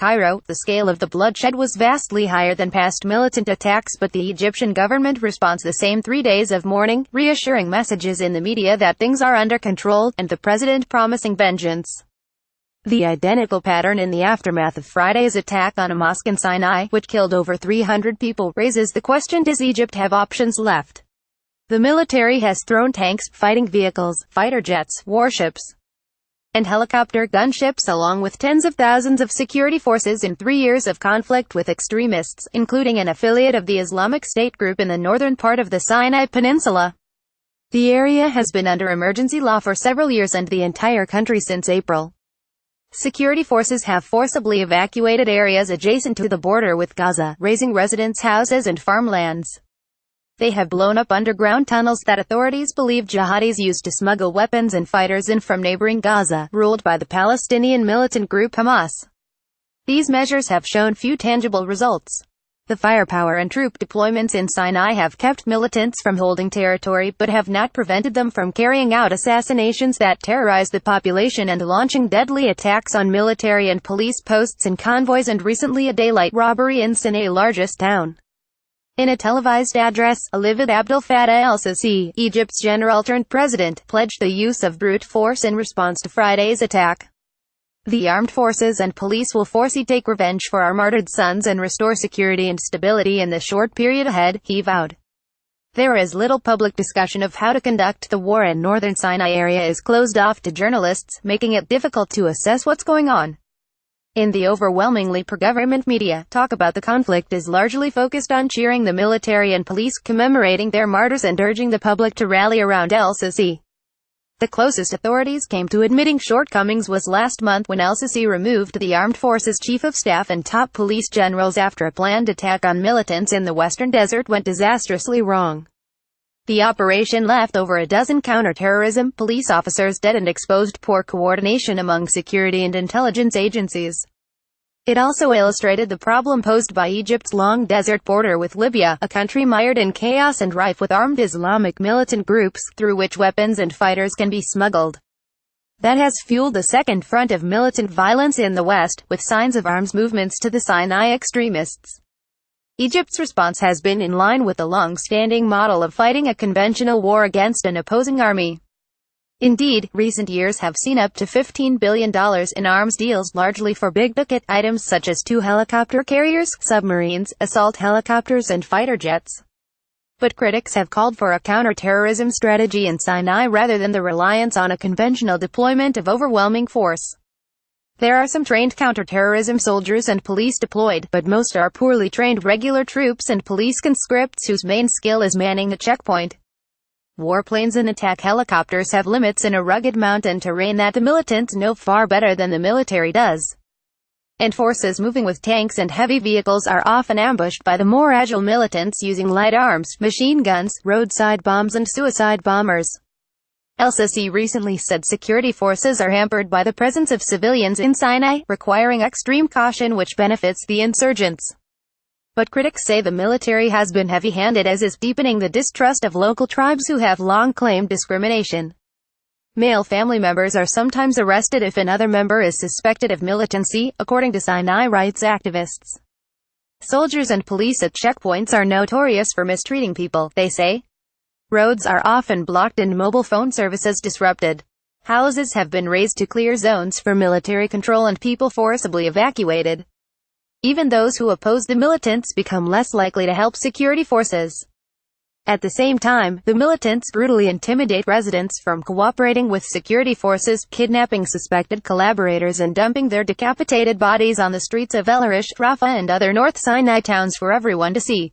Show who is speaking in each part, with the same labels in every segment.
Speaker 1: CAIRO, the scale of the bloodshed was vastly higher than past militant attacks, but the Egyptian government responds the same 3 days of mourning, reassuring messages in the media that things are under control, and the president promising vengeance. The identical pattern in the aftermath of Friday's attack on a mosque in Sinai, which killed over 300 people, raises the question: does Egypt have options left? The military has thrown tanks, fighting vehicles, fighter jets, warships, and helicopter gunships along with tens of thousands of security forces in 3 years of conflict with extremists, including an affiliate of the Islamic State group in the northern part of the Sinai Peninsula. The area has been under emergency law for several years and the entire country since April. Security forces have forcibly evacuated areas adjacent to the border with Gaza, razing residents' houses and farmlands. They have blown up underground tunnels that authorities believe jihadis used to smuggle weapons and fighters in from neighboring Gaza, ruled by the Palestinian militant group Hamas. These measures have shown few tangible results. The firepower and troop deployments in Sinai have kept militants from holding territory, but have not prevented them from carrying out assassinations that terrorize the population and launching deadly attacks on military and police posts and convoys, and recently a daylight robbery in Sinai, largest town. In a televised address, Alivid Abdel Fattah el-Sisi, Egypt's general-turned-president, pledged the use of brute force in response to Friday's attack. The armed forces and police will forcefully take revenge for our martyred sons and restore security and stability in the short period ahead, he vowed. There is little public discussion of how to conduct the war, and northern Sinai area is closed off to journalists, making it difficult to assess what's going on. In the overwhelmingly pro-government media, talk about the conflict is largely focused on cheering the military and police, commemorating their martyrs and urging the public to rally around el-Sisi. The closest authorities came to admitting shortcomings was last month when el-Sisi removed the Armed Forces Chief of Staff and top police generals after a planned attack on militants in the Western Desert went disastrously wrong. The operation left over a dozen counter-terrorism police officers dead and exposed poor coordination among security and intelligence agencies. It also illustrated the problem posed by Egypt's long desert border with Libya, a country mired in chaos and rife with armed Islamic militant groups, through which weapons and fighters can be smuggled. That has fueled the second front of militant violence in the West, with signs of arms movements to the Sinai extremists. Egypt's response has been in line with the long-standing model of fighting a conventional war against an opposing army. Indeed, recent years have seen up to $15 billion in arms deals, largely for big-ticket items such as 2 helicopter carriers, submarines, assault helicopters and fighter jets. But critics have called for a counter-terrorism strategy in Sinai rather than the reliance on a conventional deployment of overwhelming force. There are some trained counter-terrorism soldiers and police deployed, but most are poorly trained regular troops and police conscripts whose main skill is manning a checkpoint. Warplanes and attack helicopters have limits in a rugged mountain terrain that the militants know far better than the military does. And forces moving with tanks and heavy vehicles are often ambushed by the more agile militants using light arms, machine guns, roadside bombs and suicide bombers. El-Sisi recently said security forces are hampered by the presence of civilians in Sinai, requiring extreme caution which benefits the insurgents. But critics say the military has been heavy-handed, as is deepening the distrust of local tribes who have long claimed discrimination. Male family members are sometimes arrested if another member is suspected of militancy, according to Sinai rights activists. Soldiers and police at checkpoints are notorious for mistreating people, they say. Roads are often blocked and mobile phone services disrupted. Houses have been razed to clear zones for military control and people forcibly evacuated. Even those who oppose the militants become less likely to help security forces. At the same time, the militants brutally intimidate residents from cooperating with security forces, kidnapping suspected collaborators and dumping their decapitated bodies on the streets of El Arish, Rafah and other North Sinai towns for everyone to see.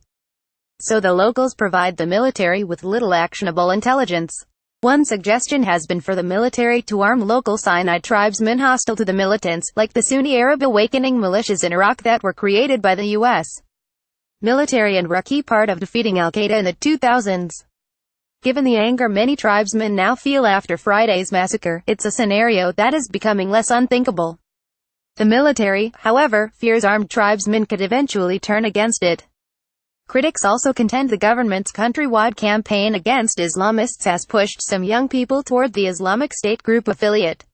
Speaker 1: So the locals provide the military with little actionable intelligence. One suggestion has been for the military to arm local Sinai tribesmen hostile to the militants, like the Sunni Arab awakening militias in Iraq that were created by the U.S. military and were a key part of defeating al-Qaeda in the 2000s. Given the anger many tribesmen now feel after Friday's massacre, it's a scenario that is becoming less unthinkable. The military, however, fears armed tribesmen could eventually turn against it. Critics also contend the government's countrywide campaign against Islamists has pushed some young people toward the Islamic State group affiliate.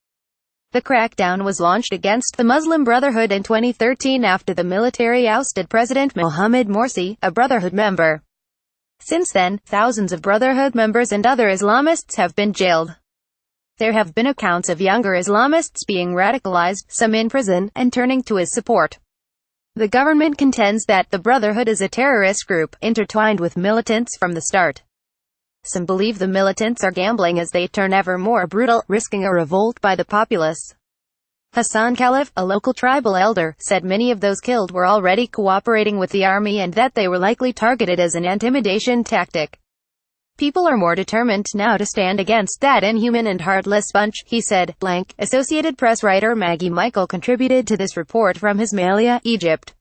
Speaker 1: The crackdown was launched against the Muslim Brotherhood in 2013 after the military ousted President Mohamed Morsi, a Brotherhood member. Since then, thousands of Brotherhood members and other Islamists have been jailed. There have been accounts of younger Islamists being radicalized, some in prison, and turning to his support. The government contends that the Brotherhood is a terrorist group, intertwined with militants from the start. Some believe the militants are gambling as they turn ever more brutal, risking a revolt by the populace. Hassan Khalif, a local tribal elder, said many of those killed were already cooperating with the army and that they were likely targeted as an intimidation tactic. People are more determined now to stand against that inhuman and heartless bunch, he said. Associated Press writer Maggie Michael contributed to this report from Ismailia, Egypt.